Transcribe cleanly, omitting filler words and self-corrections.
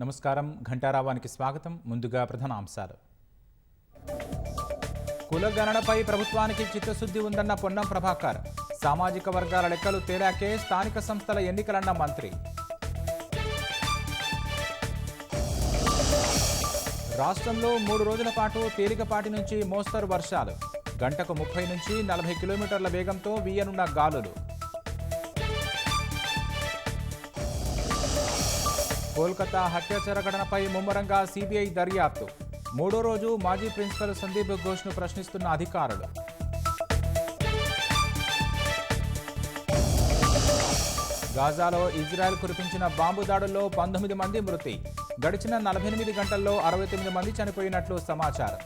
నమస్కారం ఘంటారావానికి స్వాగతం. ముందుగా ప్రధానాంశాలు. కులగణనపై ప్రభుత్వానికి చిత్తశుద్ధి ఉందన్న పొన్నం ప్రభాకర్. సామాజిక వర్గాల లెక్కలు తేలాకే స్థానిక సంస్థల ఎన్నికలన్న మంత్రి. రాష్ట్రంలో 3 రోజుల పాటు తేలికపాటి నుంచి మోస్తరు వర్షాలు. గంటకు 30 నుంచి 40 కిలోమీటర్ల వేగంతో వీయనున్న గాలులు. కోల్కతా హత్యాచార ఘటనపై ముమ్మరంగా సిబిఐ దర్యాప్తు. 3వ రోజు మాజీ ప్రిన్సిపల్ సందీప్ ఘోష్ను ప్రశ్నిస్తున్న అధికారులు. గాజాలో ఇజ్రాయెల్ కురిపించిన బాంబు దాడుల్లో 19 మంది మృతి. గడిచిన 48 గంటల్లో 69 మంది చనిపోయినట్లు సమాచారం.